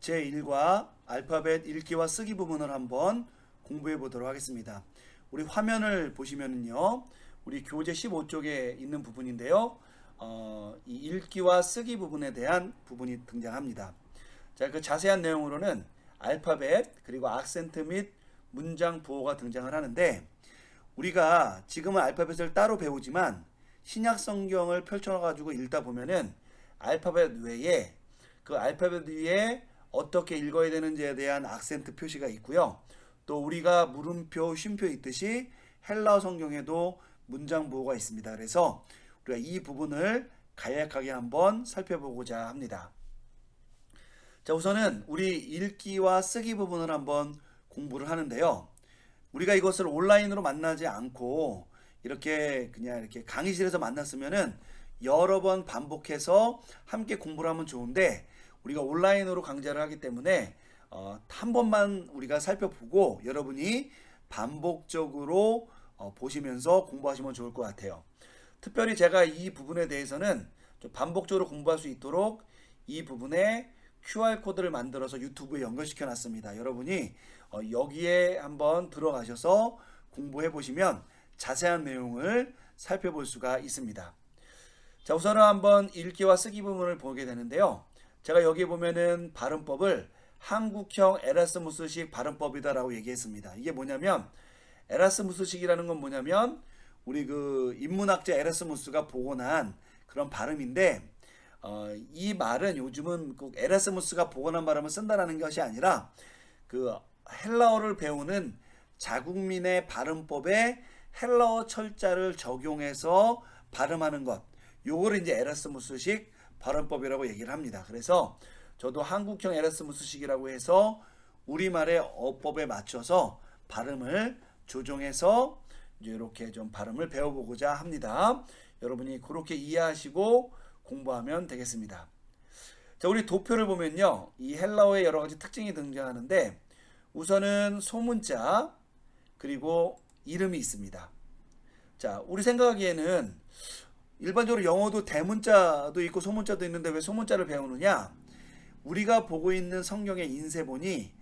제1과 알파벳 읽기와 쓰기 부분을 한번 공부해 보도록 하겠습니다. 우리 화면을 보시면은요, 우리 교재 15쪽에 있는 부분인데요, 이 읽기와 쓰기 부분에 대한 부분이 등장합니다. 자, 그 자세한 내용으로는 알파벳 그리고 악센트 및 문장 부호가 등장을 하는데, 우리가 지금은 알파벳을 따로 배우지만 신약 성경을 펼쳐가지고 읽다 보면은 알파벳 외에 그 알파벳 위에 어떻게 읽어야 되는지에 대한 악센트 표시가 있고요. 또 우리가 물음표, 쉼표 있듯이 헬라어 성경에도 문장 부호가 있습니다. 그래서 우리가 이 부분을 간략하게 한번 살펴보고자 합니다. 자, 우선은 우리 읽기와 쓰기 부분을 한번 공부를 하는데요. 우리가 이것을 온라인으로 만나지 않고 이렇게 그냥 이렇게 강의실에서 만났으면은 여러 번 반복해서 함께 공부를 하면 좋은데, 우리가 온라인으로 강좌를 하기 때문에 한 번만 우리가 살펴보고 여러분이 반복적으로 보시면서 공부하시면 좋을 것 같아요. 특별히 제가 이 부분에 대해서는 좀 반복적으로 공부할 수 있도록 이 부분에 QR코드를 만들어서 유튜브에 연결시켜 놨습니다. 여러분이 여기에 한번 들어가셔서 공부해 보시면 자세한 내용을 살펴볼 수가 있습니다. 자, 우선은 한번 읽기와 쓰기 부분을 보게 되는데요. 제가 여기 보면은 발음법을 한국형 에라스무스식 발음법이다라고 얘기했습니다. 이게 뭐냐면, 에라스무스식이라는 건 뭐냐면 우리 그 인문학자 에라스무스가 복원한 그런 발음인데, 이 말은 요즘은 꼭 에라스무스가 복원한 발음을 쓴다라는 것이 아니라 그 헬라어를 배우는 자국민의 발음법에 헬라어 철자를 적용해서 발음하는 것, 요거를 이제 에라스무스식 발음법이라고 얘기를 합니다. 그래서 저도 한국형 에라스무스식이라고 해서 우리말의 어법에 맞춰서 발음을 조정해서 이제 이렇게 좀 발음을 배워보고자 합니다. 여러분이 그렇게 이해하시고 공부하면 되겠습니다. 자, 우리 도표를 보면요, 이 헬라어의 여러 가지 특징이 등장하는데, 우선은 소문자 그리고 이름이 있습니다. 자, 우리 생각하기에는 일반적으로 영어도 대문자도 있고 소문자도 있는데 왜 소문자를 배우느냐? 우리가 보고 있는 성경의 인쇄본이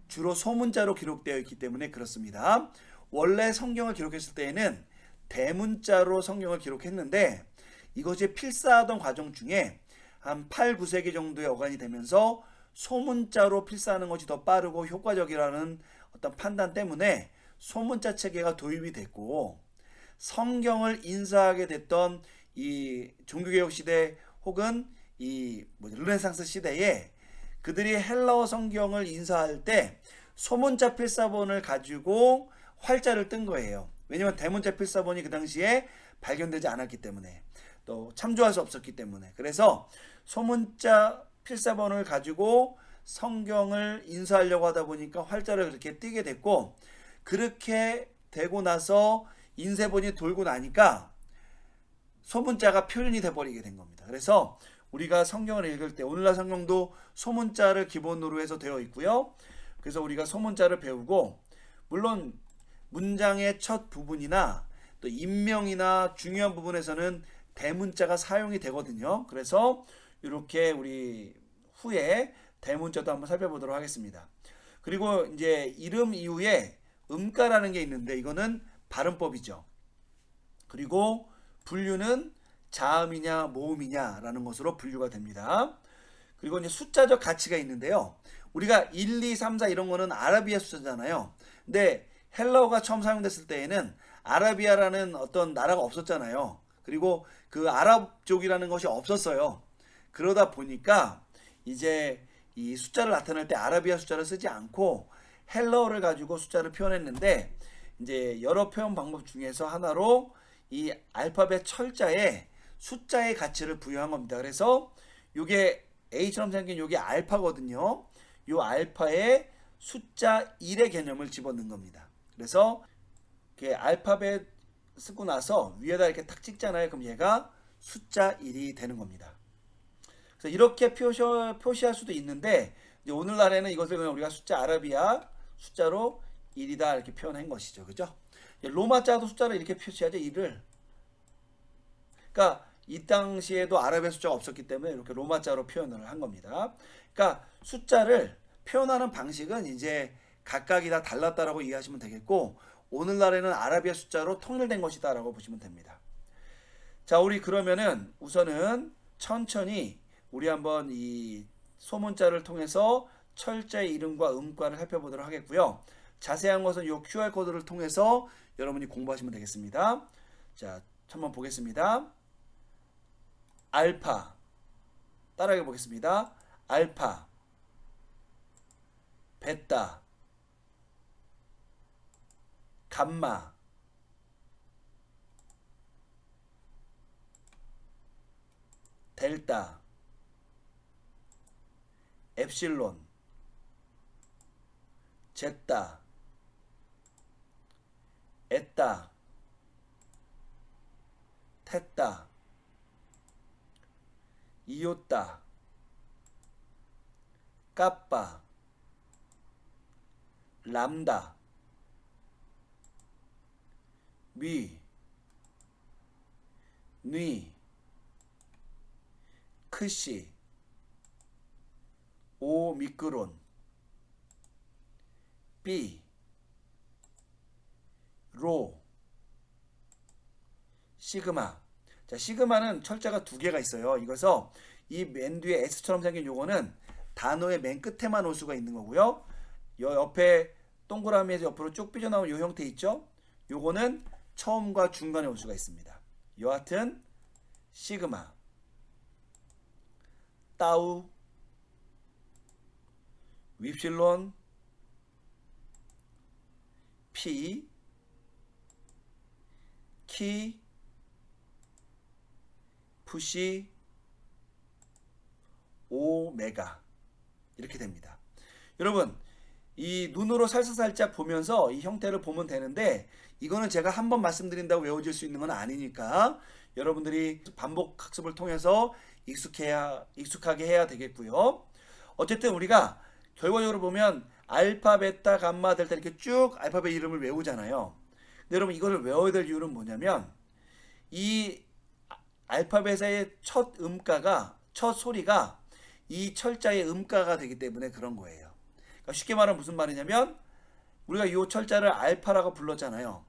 주로 소문자로 기록되어 있기 때문에 그렇습니다. 원래 성경을 기록했을 때에는 대문자로 성경을 기록했는데, 이것이 필사하던 과정 중에 한 8, 9세기 정도에 어간이 되면서 소문자로 필사하는 것이 더 빠르고 효과적이라는 어떤 판단 때문에 소문자 체계가 도입이 됐고, 성경을 인쇄하게 됐던 이 종교개혁 시대 혹은 이 르네상스 시대에 그들이 헬라어 성경을 인쇄할 때 소문자 필사본을 가지고 활자를 뜬 거예요. 왜냐하면 대문자 필사본이 그 당시에 발견되지 않았기 때문에, 또 참조할 수 없었기 때문에. 그래서 소문자 필사본을 가지고 성경을 인쇄하려고 하다 보니까 활자를 그렇게 띄게 됐고, 그렇게 되고 나서 인쇄본이 돌고 나니까 소문자가 표현이 돼버리게 된 겁니다. 그래서 우리가 성경을 읽을 때, 오늘날 성경도 소문자를 기본으로 해서 되어 있고요. 그래서 우리가 소문자를 배우고, 물론 문장의 첫 부분이나 또 인명이나 중요한 부분에서는 대문자가 사용이 되거든요. 그래서 이렇게 우리 후에 대문자도 한번 살펴보도록 하겠습니다. 그리고 이제 이름 이후에 음가라는 게 있는데, 이거는 발음법이죠. 그리고 분류는 자음이냐 모음이냐라는 것으로 분류가 됩니다. 그리고 이제 숫자적 가치가 있는데요. 우리가 1, 2, 3, 4 이런 거는 아라비아 숫자잖아요. 근데 헬라어가 처음 사용됐을 때에는 아라비아라는 어떤 나라가 없었잖아요. 그리고 그 아랍족이라는 것이 없었어요. 그러다 보니까 이제 이 숫자를 나타낼 때 아라비아 숫자를 쓰지 않고 헬라어를 가지고 숫자를 표현했는데, 이제 여러 표현 방법 중에서 하나로 이 알파벳 철자에 숫자의 가치를 부여한 겁니다. 그래서 이게 A처럼 생긴 이게 알파거든요. 이 알파에 숫자 1의 개념을 집어넣은 겁니다. 그래서 이렇게 알파벳 쓰고 나서 위에다 이렇게 탁 찍잖아요. 그럼 얘가 숫자 1이 되는 겁니다. 그래서 이렇게 표시할 수도 있는데, 이제 오늘날에는 이것을 그냥 우리가 숫자 아라비아 숫자로 1이다 이렇게 표현한 것이죠. 그죠? 로마자도 숫자를 이렇게 표시하죠. 1을. 그러니까 이 당시에도 아라비아 숫자가 없었기 때문에 이렇게 로마자로 표현을 한 겁니다. 그러니까 숫자를 표현하는 방식은 이제 각각이 다 달랐다라고 이해하시면 되겠고, 오늘날에는 아라비아 숫자로 통일된 것이다라고 보시면 됩니다. 자, 우리 그러면은 우선은 천천히 우리 한번 이 소문자를 통해서 철자의 이름과 음과를 살펴보도록 하겠고요. 자세한 것은 이 QR코드를 통해서 여러분이 공부하시면 되겠습니다. 자, 한번 보겠습니다. 알파, 따라해 보겠습니다. 알파, 베타, 감마, 델타, 엡실론, 제타, 에타, 테타, 이오타, 까빠, 람다, 미, 뉘, 크시, 오미크론, 삐, 로, 시그마. 자, 시그마는 철자가 두 개가 있어요. 이거서 이 맨 뒤에 S처럼 생긴 요거는 단어의 맨 끝에만 올 수가 있는 거고요. 요 옆에 동그라미에서 옆으로 쭉 삐져나온 요 형태 있죠? 요거는 처음과 중간에 올 수가 있습니다. 여하튼 시그마, 따우, 윕실론, 피, 키, 푸시, 오메가 이렇게 됩니다. 여러분, 이 눈으로 살짝 보면서 이 형태를 보면 되는데, 이거는 제가 한번 말씀드린다고 외워질 수 있는 건 아니니까 여러분들이 반복 학습을 통해서 익숙하게 해야 되겠고요. 어쨌든 우리가 결과적으로 보면 알파, 베타, 감마, 델타 이렇게 쭉 알파벳 이름을 외우잖아요. 근데 여러분, 이거를 외워야 될 이유는 뭐냐면, 이 알파벳의 첫 음가가, 첫 소리가 이 철자의 음가가 되기 때문에 그런 거예요. 그러니까 쉽게 말하면 무슨 말이냐면, 우리가 이 철자를 알파라고 불렀잖아요.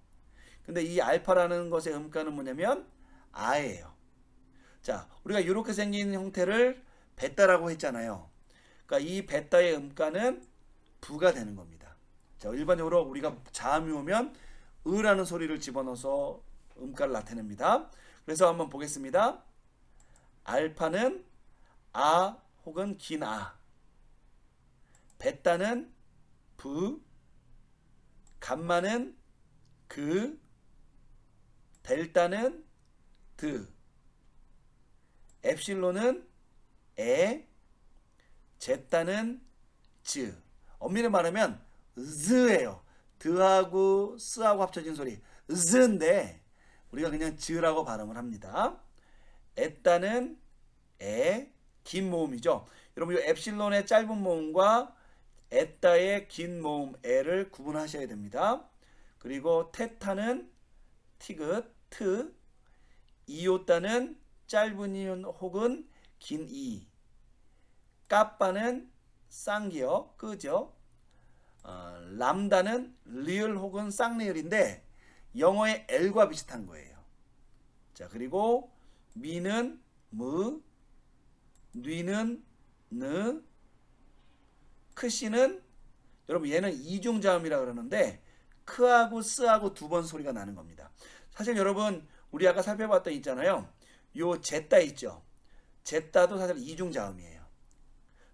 근데 이 알파라는 것의 음가는 뭐냐면 아예요. 자, 우리가 이렇게 생긴 형태를 베타라고 했잖아요. 그러니까 이 베타의 음가는 부가 되는 겁니다. 자, 일반적으로 우리가 자음이 오면 으라는 소리를 집어넣어서 음가를 나타냅니다. 그래서 한번 보겠습니다. 알파는 아 혹은 긴 아, 베타는 부, 감마는 그, 델타는 드, 엡실론은 에, 제타는 즈. 엄밀히 말하면 z예요. 드하고 스하고 합쳐진 소리 z인데 우리가 그냥 z라고 발음을 합니다. 에따는 에, 긴 모음이죠. 여러분, 이 엡실론의 짧은 모음과 에따의 긴 모음 에를 구분하셔야 됩니다. 그리고 테타는 티귿, 트, 이오따는 짧은 이 혹은 긴 이, 까빠는 쌍기어, 끄죠. 람다는 리을 혹은 쌍리을인데 영어의 L과 비슷한 거예요. 자, 그리고 미는 무, 뉘는 느, 크시는 여러분 얘는 이중자음이라 그러는데 크하고 스하고 두 번 소리가 나는 겁니다. 사실 여러분, 우리 아까 살펴봤던 있잖아요. 요 제따 있죠. 제따도 사실 이중자음이에요.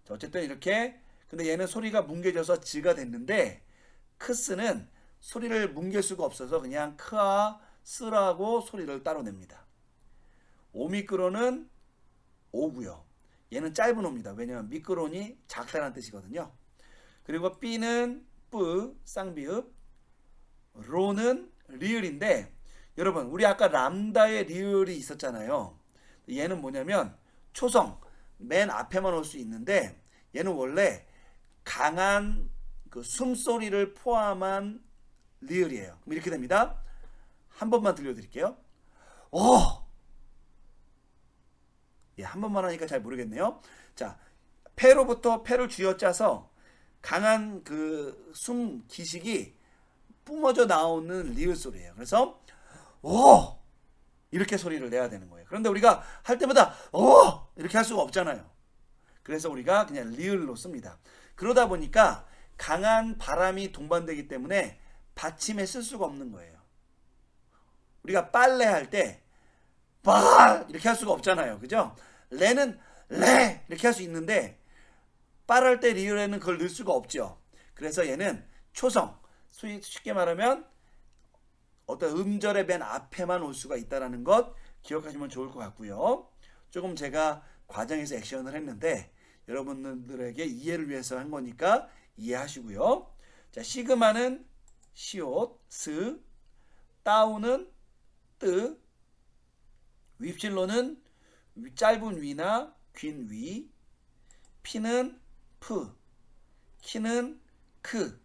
자, 어쨌든 이렇게, 근데 얘는 소리가 뭉개져서 즈가 됐는데 크스는 소리를 뭉갤 수가 없어서 그냥 크아 스라고 소리를 따로 냅니다. 오미크론은 오고요. 얘는 짧은 오입니다. 왜냐하면 미크론이 작다는 뜻이거든요. 그리고 B는 뿌, 쌍비읍, 로는 리을인데 여러분, 우리 아까 람다의 리을이 있었잖아요. 얘는 뭐냐면 초성 맨 앞에만 올 수 있는데 얘는 원래 강한 그 숨소리를 포함한 리을이에요. 그럼 이렇게 됩니다. 한 번만 들려드릴게요. 오! 예, 한 번만 하니까 잘 모르겠네요. 자, 폐로부터 폐를 쥐어짜서 강한 그 숨 기식이 뿜어져 나오는 리을 소리예요. 그래서 오 이렇게 소리를 내야 되는 거예요. 그런데 우리가 할 때마다 오 이렇게 할 수가 없잖아요. 그래서 우리가 그냥 리을로 씁니다. 그러다 보니까 강한 바람이 동반되기 때문에 받침에 쓸 수가 없는 거예요. 우리가 빨래할 때 빠 이렇게 할 수가 없잖아요. 그죠? 레는 레 이렇게 할 수 있는데 빨할 때 리을에는 그걸 넣을 수가 없죠. 그래서 얘는 초성, 쉽게 말하면 어떤 음절의 맨 앞에만 올 수가 있다는 것 기억하시면 좋을 것 같고요. 조금 제가 과정에서 액션을 했는데 여러분들에게 이해를 위해서 한 거니까 이해하시고요. 자, 시그마는 시옷, 스, 따우는 뜨, 윕실론은 짧은 위나 긴 위, 피는 프, 키는 크,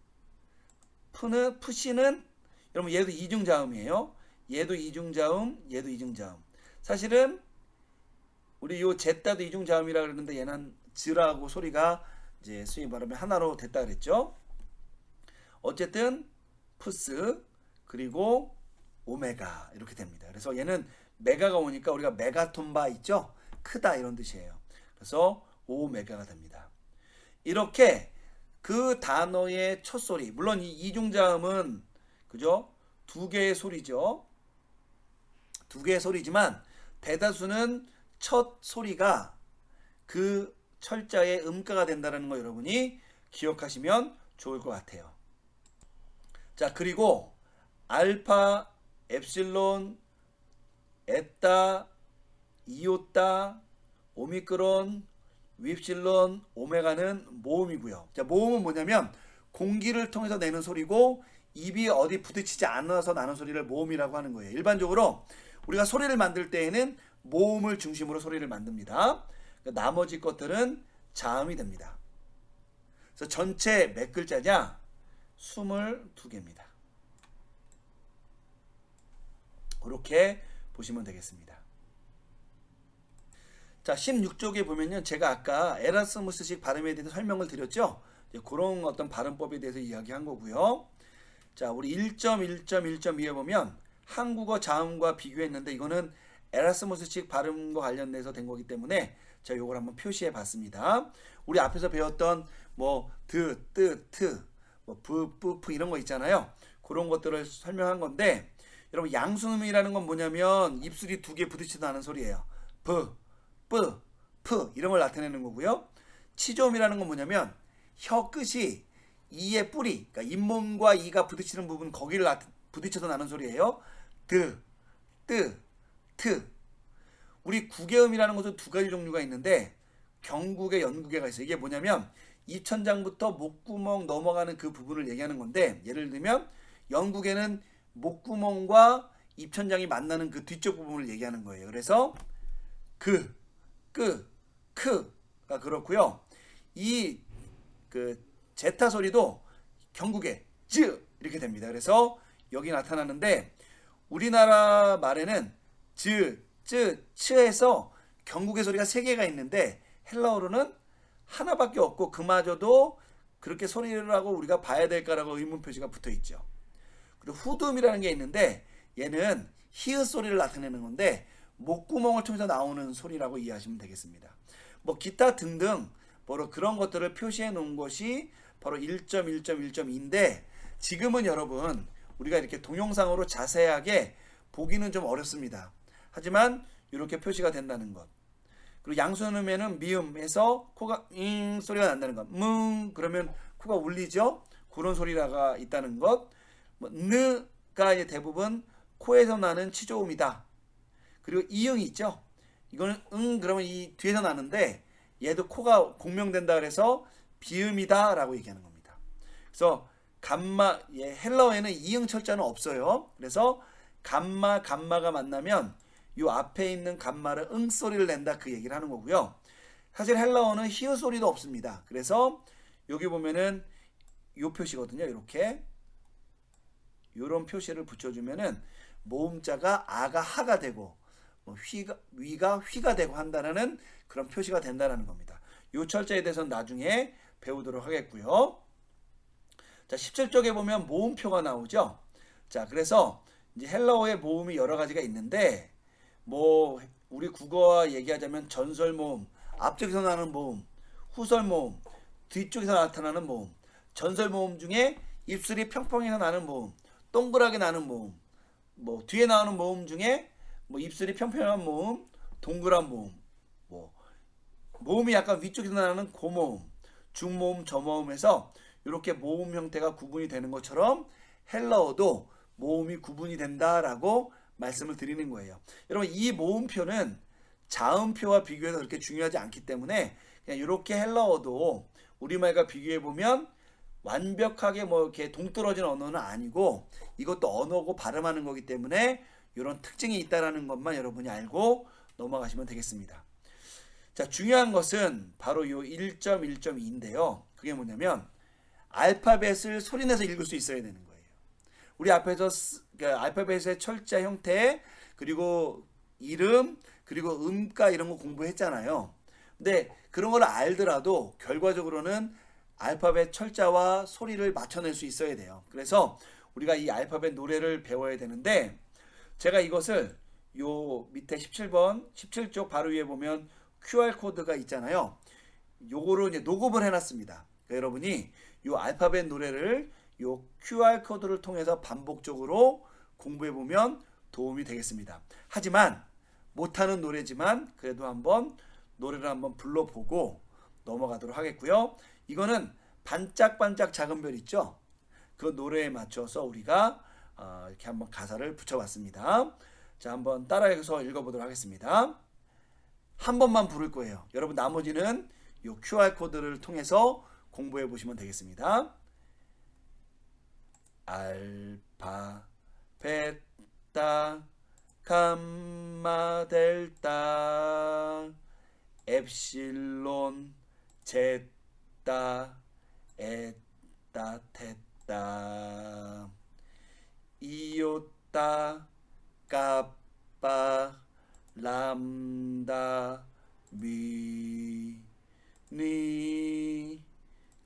푸는 푸시는 여러분 얘도 이중자음이에요. 얘도 이중자음, 얘도 이중자음. 사실은 우리 요 제따도 이중자음이라 그러는데 얘는 즈라고 소리가 이제 수위 말하면 하나로 됐다 그랬죠. 어쨌든 푸스 그리고 오메가 이렇게 됩니다. 그래서 얘는 메가가 오니까 우리가 메가톤바 있죠? 크다 이런 뜻이에요. 그래서 오메가가 됩니다. 이렇게 그 단어의 첫 소리, 물론 이 이중자음은 그죠? 두 개의 소리죠. 두 개의 소리지만 대다수는 첫 소리가 그 철자의 음가가 된다는 거 여러분이 기억하시면 좋을 것 같아요. 자, 그리고 알파, 엡실론, 에타, 이오타, 오미크론, 윕실론, 오메가는 모음이고요. 자, 모음은 뭐냐면 공기를 통해서 내는 소리고 입이 어디 부딪히지 않아서 나는 소리를 모음이라고 하는 거예요. 일반적으로 우리가 소리를 만들 때에는 모음을 중심으로 소리를 만듭니다. 나머지 것들은 자음이 됩니다. 그래서 전체 몇 글자냐? 22개입니다. 그렇게 보시면 되겠습니다. 자, 16쪽에 보면요. 제가 아까 에라스무스식 발음에 대해서 설명을 드렸죠. 그런 어떤 발음법에 대해서 이야기한 거고요. 자, 우리 1.1.1.2에 보면 한국어 자음과 비교했는데 이거는 에라스무스식 발음과 관련돼서 된 거기 때문에 제가 이걸 한번 표시해 봤습니다. 우리 앞에서 배웠던 뭐 드, 뜨, 트, 뭐 브, 뿌, 프 이런 거 있잖아요. 그런 것들을 설명한 건데 여러분 양수음이라는 건 뭐냐면 입술이 두 개 부딪히다 나는 소리예요. 브, 뿌, 프 이런 걸 나타내는 거고요. 치조음이라는 건 뭐냐면 혀 끝이 이의 뿌리, 그러니까 잇몸과 이가 부딪히는 부분 거기를 부딪혀서 나는 소리예요. 드, 뜨, 트. 우리 구개음이라는 것도 두 가지 종류가 있는데 경구개, 연구개가 있어요. 이게 뭐냐면 입천장부터 목구멍 넘어가는 그 부분을 얘기하는 건데 예를 들면 연구개는 목구멍과 입천장이 만나는 그 뒤쪽 부분을 얘기하는 거예요. 그래서 그, 끄, 크가 그렇고요. 이 그 제타 소리도 경국의 즈 이렇게 됩니다. 그래서 여기 나타나는데 우리나라 말에는 즈, 쯔, 츠에서 경국의 소리가 3개가 있는데 헬라어로는 하나밖에 없고 그마저도 그렇게 소리를 하고 우리가 봐야 될까라고 의문 표시가 붙어 있죠. 그리고 후두음이라는 게 있는데 얘는 히읗 소리를 나타내는 건데 목구멍을 통해서 나오는 소리라고 이해하시면 되겠습니다. 뭐 기타 등등 바로 그런 것들을 표시해 놓은 것이 바로 1.1.1.2인데 지금은 여러분 우리가 이렇게 동영상으로 자세하게 보기는 좀 어렵습니다. 하지만 이렇게 표시가 된다는 것. 그리고 양수음에는 미음에서 코가 소리가 난다는 것. 그러면 코가 울리죠. 그런 소리가 있다는 것. 뭐 느가 이제 대부분 코에서 나는 치조음이다. 그리고 이응이 있죠. 이거는 그러면 이 뒤에서 나는데 얘도 코가 공명된다 그래서 비음이다 라고 얘기하는 겁니다. 그래서 감마, 헬라어에는 이응 철자는 없어요. 그래서 감마가 만나면 이 앞에 있는 감마를 응 소리를 낸다 그 얘기를 하는 거고요. 사실 헬라어는 히읗 소리도 없습니다. 그래서 여기 보면은 이 표시거든요. 이렇게 이런 표시를 붙여주면은 모음자가 아가 하가 되고 뭐 위가 휘가 되고 한다는 그런 표시가 된다는 겁니다. 이 철자에 대해서는 나중에 배우도록 하겠고요. 자, 17쪽에 보면 모음표가 나오죠. 자, 그래서 이제 헬라어의 모음이 여러 가지가 있는데 뭐 우리 국어와 얘기하자면 전설 모음, 앞쪽에서 나는 모음, 후설 모음, 뒤쪽에서 나타나는 모음. 전설 모음 중에 입술이 평평해서 나는 모음, 동그랗게 나는 모음, 뭐 뒤에 나오는 모음 중에 뭐 입술이 평평한 모음, 동그란 모음, 뭐 모음이 약간 위쪽에서 나는 고모음, 중모음, 저모음에서 이렇게 모음 형태가 구분이 되는 것처럼 헬라어도 모음이 구분이 된다라고 말씀을 드리는 거예요. 여러분 이 모음표는 자음표와 비교해서 그렇게 중요하지 않기 때문에 그냥 이렇게 헬라어도 우리말과 비교해 보면 완벽하게 뭐 이렇게 동떨어진 언어는 아니고 이것도 언어고 발음하는 거기 때문에 이런 특징이 있다라는 것만 여러분이 알고 넘어가시면 되겠습니다. 자, 중요한 것은 바로 이 1.1.2인데요. 그게 뭐냐면 알파벳을 소리내서 읽을 수 있어야 되는 거예요. 우리 앞에서 알파벳의 철자 형태 그리고 이름 그리고 음가 이런 거 공부했잖아요. 근데 그런 걸 알더라도 결과적으로는 알파벳 철자와 소리를 맞춰낼 수 있어야 돼요. 그래서 우리가 이 알파벳 노래를 배워야 되는데 제가 이것을 요 밑에 17번 17쪽 바로 위에 보면 QR 코드가 있잖아요. 요거를 이제 녹음을 해놨습니다. 그러니까 여러분이 요 알파벳 노래를 요 QR 코드를 통해서 반복적으로 공부해 보면 도움이 되겠습니다. 하지만 못하는 노래지만 그래도 한번 노래를 한번 불러보고 넘어가도록 하겠고요. 이거는 반짝반짝 작은 별 있죠? 그 노래에 맞춰서 우리가 이렇게 한번 가사를 붙여봤습니다. 자, 한번 따라해서 읽어보도록 하겠습니다. 한 번만 부를 거예요. 여러분 나머지는 이 QR 코드를 통해서 공부해 보시면 되겠습니다. 알파 베타 감마 델타 엡실론 제타 에타 테타 이오타 까빠 람다 미니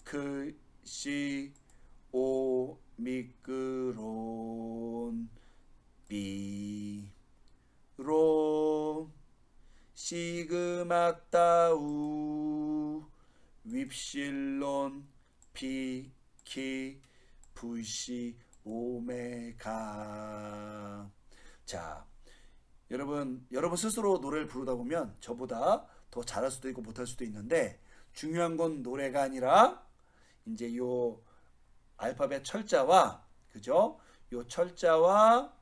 크시 오미크론 비로 시그마 따우 윕실론 피키 부시 오메가. 자, 여러분 스스로 노래를 부르다 보면 저보다 더 잘할 수도 있고 못할 수도 있는데 중요한 건 노래가 아니라 이제 요 알파벳 철자와 그죠? 요 철자와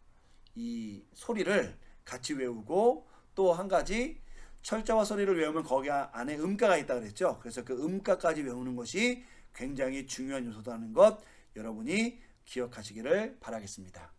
이 소리를 같이 외우고 또 한 가지 철자와 소리를 외우면 거기 안에 음가가 있다 그랬죠. 그래서 그 음가까지 외우는 것이 굉장히 중요한 요소다는 것 여러분이 기억하시기를 바라겠습니다.